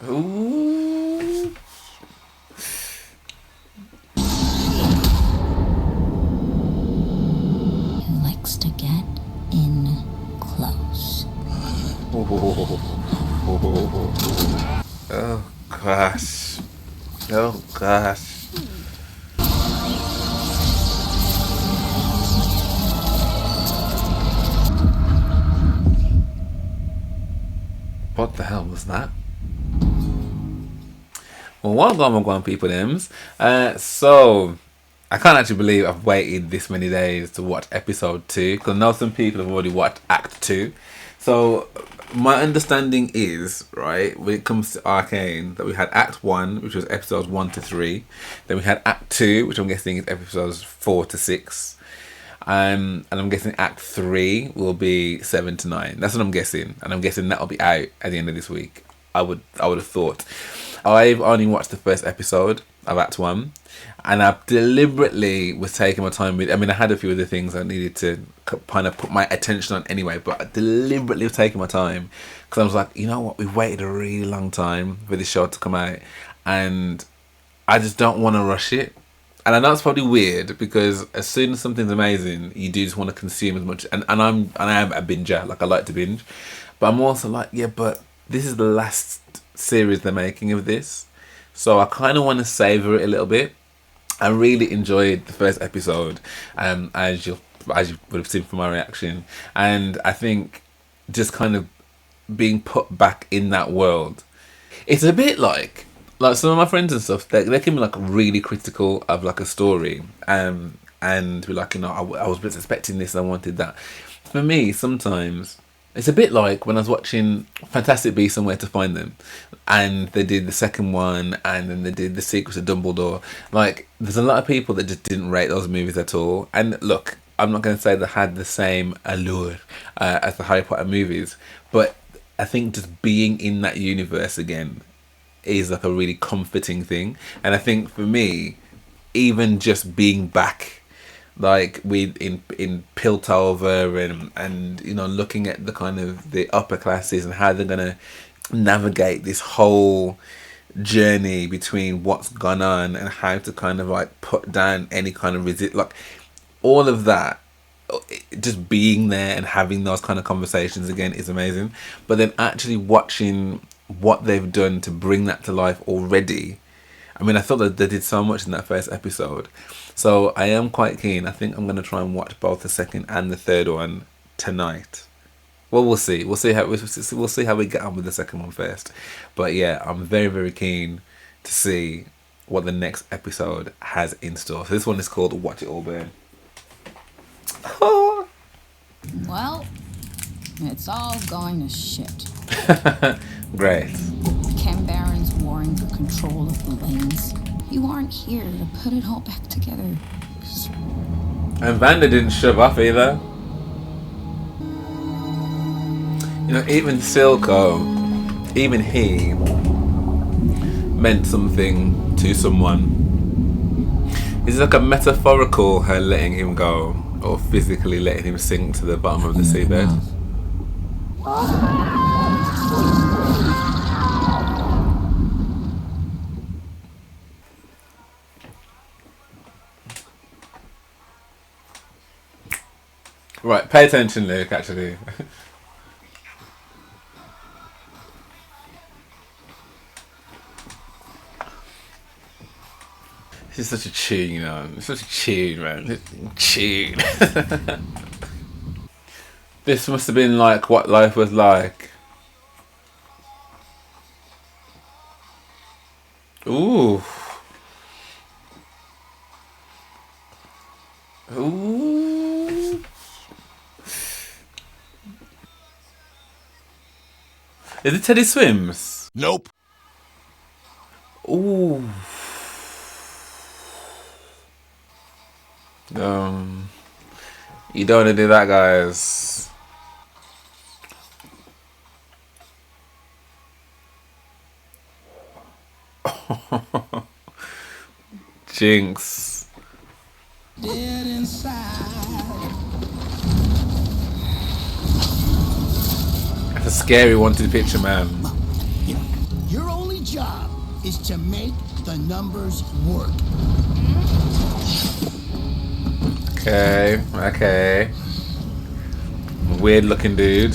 Ooh. He likes to get in close. Oh gosh. Oh gosh. What the hell was that? Well, welcome, people, M's. So I can't actually believe I've waited this many days to watch episode 2, because I know some people have already watched Act 2. So my understanding is, right, when it comes to Arcane, that we had Act 1, which was episodes 1 to 3. Then we had Act 2, which I'm guessing is episodes 4 to 6. And I'm guessing Act 3 will be 7 to 9. That's what I'm guessing. And I'm guessing that'll be out at the end of this week. I would have thought. I've only watched the first episode of Act 1. And I deliberately was taking my time with... I mean, I had a few other things I needed to kind of put my attention on anyway. But I deliberately was taking my time. Because I was like, you know what? We've waited a really long time for this show to come out. And I just don't want to rush it. And I know it's probably weird, because as soon as something's amazing, you do just want to consume as much. And I am a binger, like I like to binge, but I'm also like, yeah, but this is the last series they're making of this, so I kind of want to savor it a little bit. I really enjoyed the first episode, as you would have seen from my reaction, and I think just kind of being put back in that world. It's a bit like some of my friends and stuff, they can be like really critical of like a story, and be like, you know, I was expecting this, I wanted that. For me, sometimes it's a bit like when I was watching Fantastic Beasts and Where to Find Them, and they did the second one, and then they did the Secrets of Dumbledore. Like, there's a lot of people that just didn't rate those movies at all. And look, I'm not going to say they had the same allure as the Harry Potter movies, but I think just being in that universe again is like a really comforting thing. And I think for me, even just being back, like in Piltover, and you know, looking at the kind of the upper classes and how they're gonna navigate this whole journey between what's gone on and how to kind of like put down any kind of like all of that, just being there and having those kind of conversations again is amazing. But then actually watching what they've done to bring that to life already, I mean, I thought that they did so much in that first episode, so I am quite keen. I think I'm going to try and watch both the second and the third one tonight. Well, we'll see. We'll see how we get on with the second one first. But yeah, I'm very, very keen to see what the next episode has in store. So this one is called Watch It All Burn. Well, it's all going to shit. Great. Chem Baron's warring for control of the lanes. You aren't here to put it all back together. And Vanda didn't shove off either. You know, even Silco, even he meant something to someone. Is it like a metaphorical her letting him go, or physically letting him sink to the bottom of the seabed? Right, pay attention, Luke, actually. This is such a tune, you know. It's such a tune, man. Tune. This must have been like what life was like. Ooh. Ooh. Is it Teddy Swims? Nope. Ooh. You don't want to do that, guys. Jinx. Dead inside. That's a scary one to picture, man. You're only only job is to make the numbers work. Okay, okay. Weird looking dude.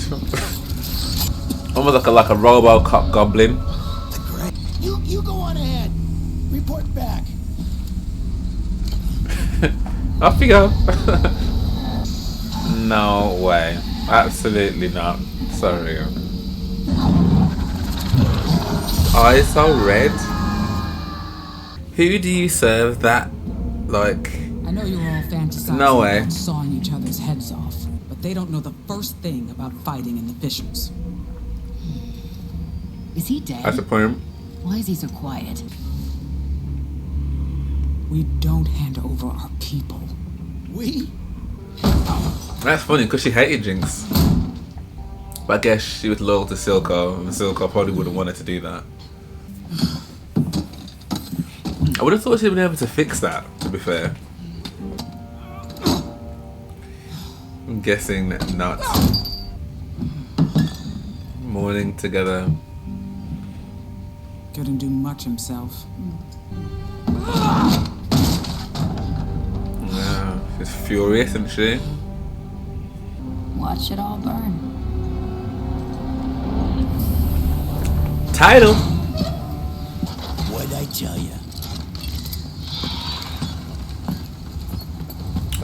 Almost like a Robocop goblin. Great. You go on ahead. Report back. Off you go. No way. Absolutely not. Sorry. Eyes so red. Who do you serve that? Like. I know you're all fantasizing No way. about sawing each other's heads off, but they don't know the first thing about fighting in the fissures. Is he dead? That's a point. Why is he so quiet? We don't hand over our people. We? That's funny because she hated Jinx. But I guess she was loyal to Silco, and Silco probably wouldn't want her to do that. I would have thought she'd been able to fix that, to be fair. I'm guessing not. Mourning together. Couldn't do much himself. Yeah, she's furious, isn't she? Watch it all burn. Title! What'd I tell you?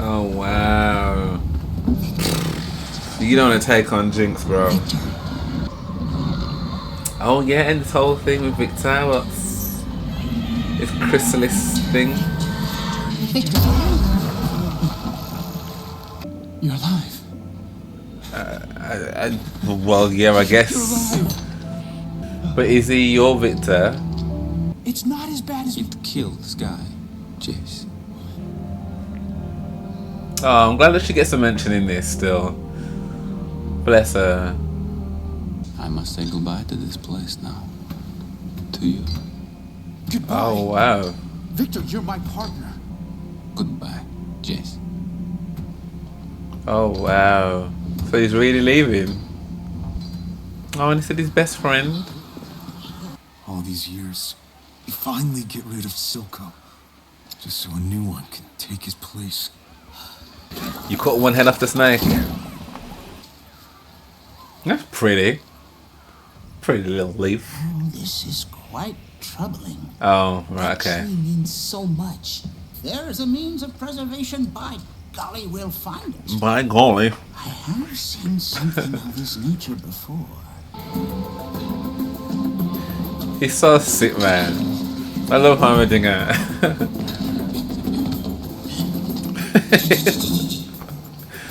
Oh, wow. You don't want to take on Jinx, bro. Oh, yeah, and this whole thing with Victor, what's this chrysalis thing? You're alive. Well, yeah, I guess. But is he your Victor? It's not as bad as You've killed this guy, Jace. Oh, I'm glad that she gets a mention in this still. Bless her. I must say goodbye to this place now. To you. Goodbye. Oh, wow. Victor, you're my partner. Goodbye, Jace. Oh, wow. So he's really leaving. Oh, and he said his best friend. All these years, we finally get rid of Silco, just so a new one can take his place. You cut one head off the snake. That's pretty. Pretty little leaf. This is quite troubling. Oh, right, okay. Actually means so much. There is a means of preservation. By golly, we'll find it. By golly. I have seen something of this nature before. He's so sick, man. I love Heimerdinger.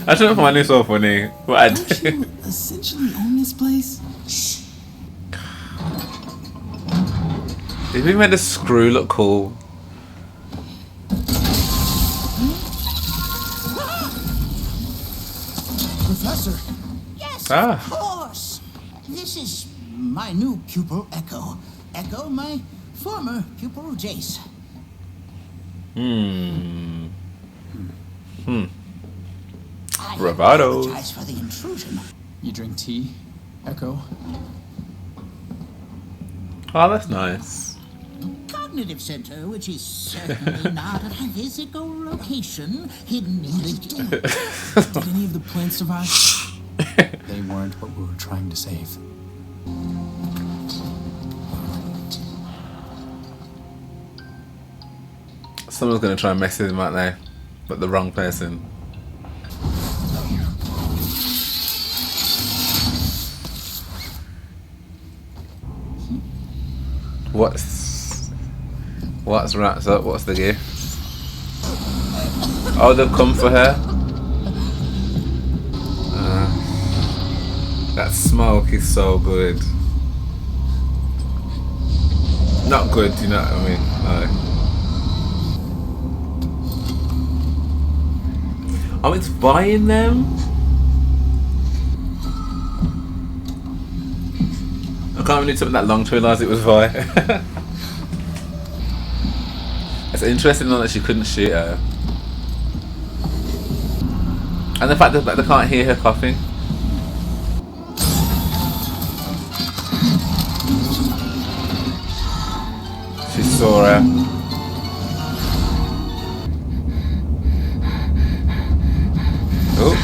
I shouldn't find this so funny. But I Don't do. you essentially own this place? Did we make the screw look cool? Professor. Yes, Ah. of course. This is my new pupil, Echo. Echo, my former pupil, Jace. I Bravados. apologize for the intrusion. You drink tea, Echo? Oh, that's nice. Cognitive center, which is certainly not a physical location hidden in the Did any of the plants survive? They weren't what we were trying to save. Someone's gonna try and mess with him, aren't they? But the wrong person. What's wrapped up? What's the gift? Oh, they've come for her. That smoke is so good. Not good, you know what I mean? Oh, it's buying them? I can't believe it took that long to realise it was Vi. It's interesting though that she couldn't shoot her. And the fact that they can't hear her coughing. She saw her. Oh.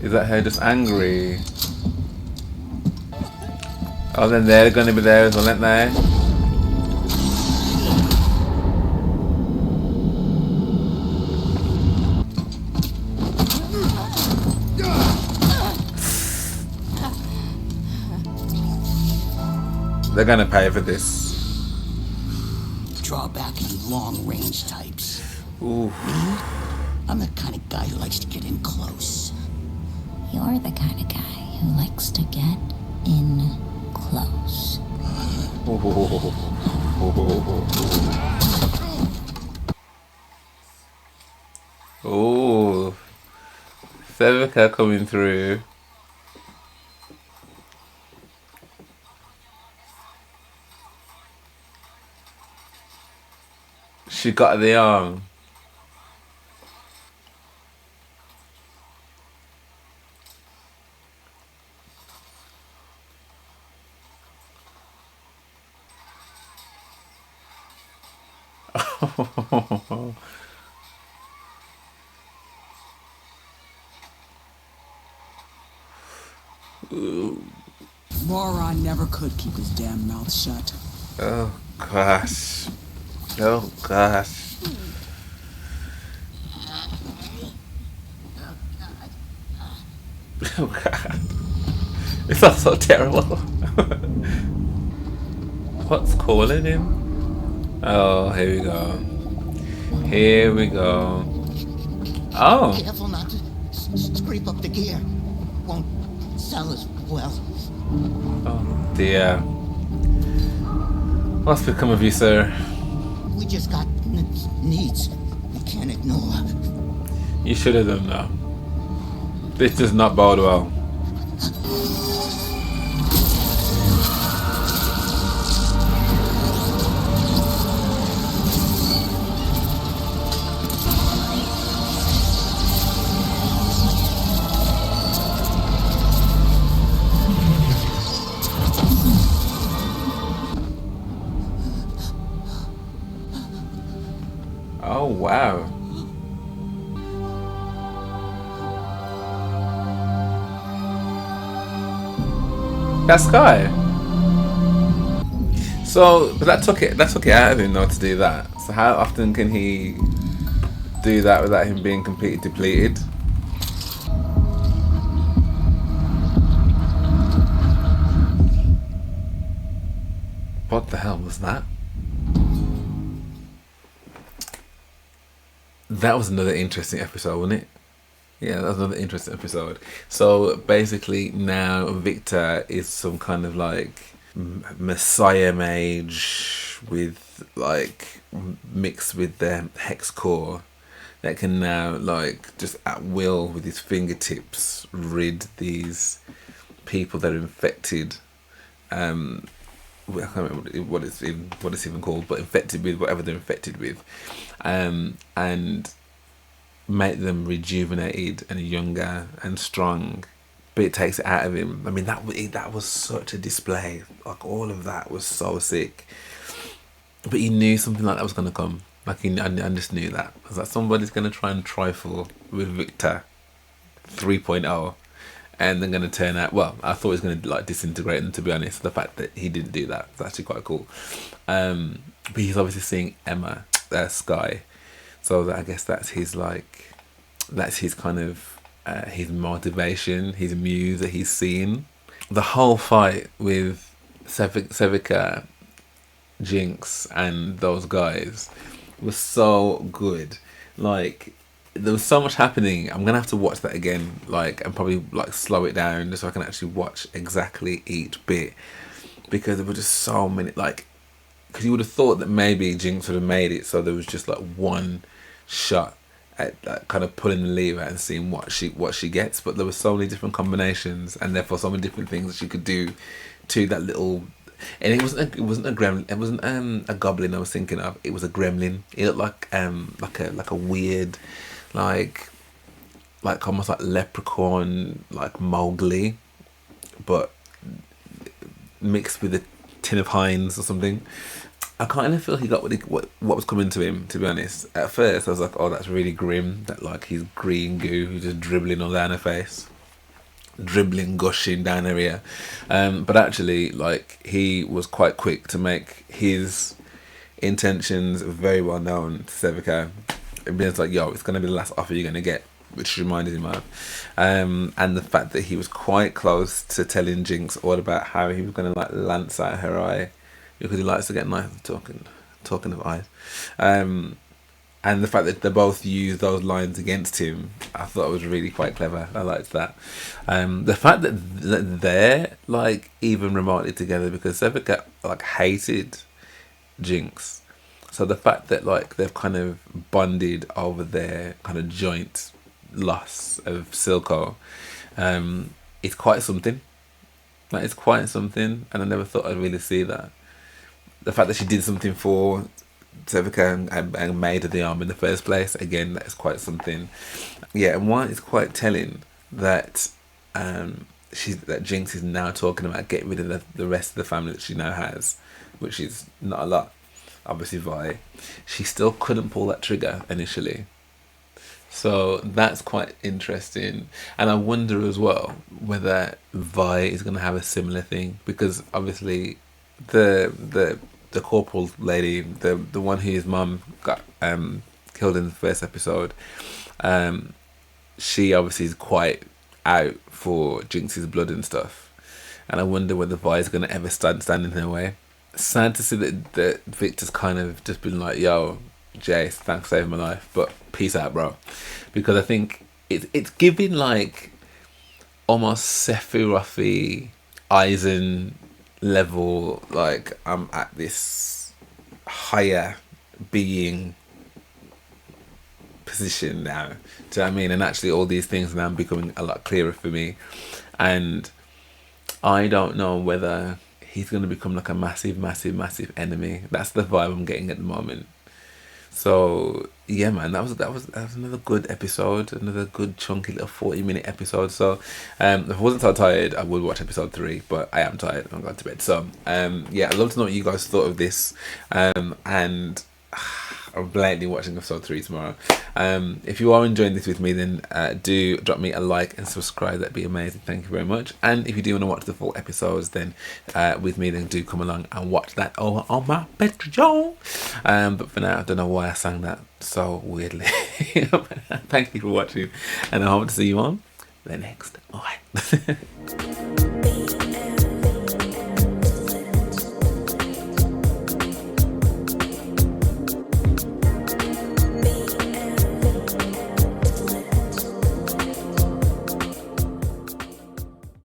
Is that her just angry? Oh, then they're gonna be there as well, aren't they? They're gonna pay for this. Draw back, you long-range types. Ooh. I'm the kind of guy who likes to get in close. You're the kind of guy who likes to get in close. Oh, Sevica coming through. She got the arm. Moron never could keep his damn mouth shut. Oh gosh. Oh gosh. Oh god. It sounds so terrible. What's calling him? Oh, here we go. Here we go. Oh. Careful not to scrape up the gear. Won't sell as well. Oh dear. What's become of you, sir? We just got needs we can't ignore. You should have done that. This does not bode well. Oh wow. That Sky. So, but that took it out of him though to do that. So how often can he do that without him being completely depleted? What the hell was that? That was another interesting episode, wasn't it? Yeah, that was another interesting episode. So basically now Victor is some kind of like messiah mage with like mixed with the hex core that can now like just at will with his fingertips rid these people that are infected. I can't remember what it's even called, but infected with whatever they're infected with, and make them rejuvenated and younger and strong. But it takes it out of him. I mean, that was such a display. Like all of that was so sick. But he knew something like that was gonna come. Like I just knew that. I was like, somebody's gonna try and trifle with Victor 3.0. And they're going to turn out, well, I thought he was going to like disintegrate them, to be honest. The fact that he didn't do that is actually quite cool. But he's obviously seeing Emma, Sky. So I guess that's his kind of, his motivation, his muse that he's seeing. The whole fight with Sevica, Jinx and those guys was so good. Like, there was so much happening. I'm gonna have to watch that again, like, and probably like slow it down just so I can actually watch exactly each bit, because there were just so many, like, because you would have thought that maybe Jinx would have made it so there was just like one shot at kind of pulling the lever and seeing what she gets, but there were so many different combinations and therefore so many different things that she could do to that little. And it wasn't a gremlin. It wasn't a goblin I was thinking of. It was a gremlin. It looked like a weird, like, like almost like leprechaun, like Mowgli, but mixed with a tin of Heinz or something. I kind of feel he got what was coming to him, to be honest. At first I was like, oh, that's really grim, that like he's green goo who's just dribbling all down her face, dribbling, gushing down her ear. But actually, like, he was quite quick to make his intentions very well known to Sevica. It means like, yo, it's gonna be the last offer you're gonna get, which reminded him of. And the fact that he was quite close to telling Jinx all about how he was gonna like lance out her eye, because he likes to get nice talking of eyes. And the fact that they both used those lines against him, I thought was really quite clever. I liked that. The fact that they're like even remotely together, because Sevica like hated Jinx, so the fact that like they've kind of bonded over their kind of joint loss of Silco, it's quite something. Like, it's quite something, and I never thought I'd really see that. The fact that she did something for Sevica and made her the arm in the first place, again, that is quite something. Yeah, and one is quite telling that that Jinx is now talking about getting rid of the rest of the family that she now has, which is not a lot. Obviously, Vi, she still couldn't pull that trigger initially. So that's quite interesting. And I wonder as well whether Vi is going to have a similar thing, because obviously the corporal lady, the one whose mum got killed in the first episode, she obviously is quite out for Jinx's blood and stuff. And I wonder whether Vi is going to ever stand in her way. Sad to see that Victor's kind of just been like, yo, Jace, thanks for saving my life, but peace out, bro. Because I think it's giving like almost Sephiroth-y, Aizen level, like I'm at this higher being position now. Do you know what I mean? And actually all these things now becoming a lot clearer for me. And I don't know whether he's going to become like a massive enemy. That's the vibe I'm getting at the moment. So yeah, man, that was another good episode, another good chunky little 40-minute episode. So if I wasn't so tired, I would watch episode 3, but I am tired. I'm going to bed. So yeah, I'd love to know what you guys thought of this, and I'm blatantly watching episode 3 tomorrow. If you are enjoying this with me, then do drop me a like and subscribe. That'd be amazing. Thank you very much. And if you do want to watch the full episodes, then with me, then do come along and watch that over on my Patreon. But for now, I don't know why I sang that so weirdly. Thank you for watching, and I hope to see you on the next one.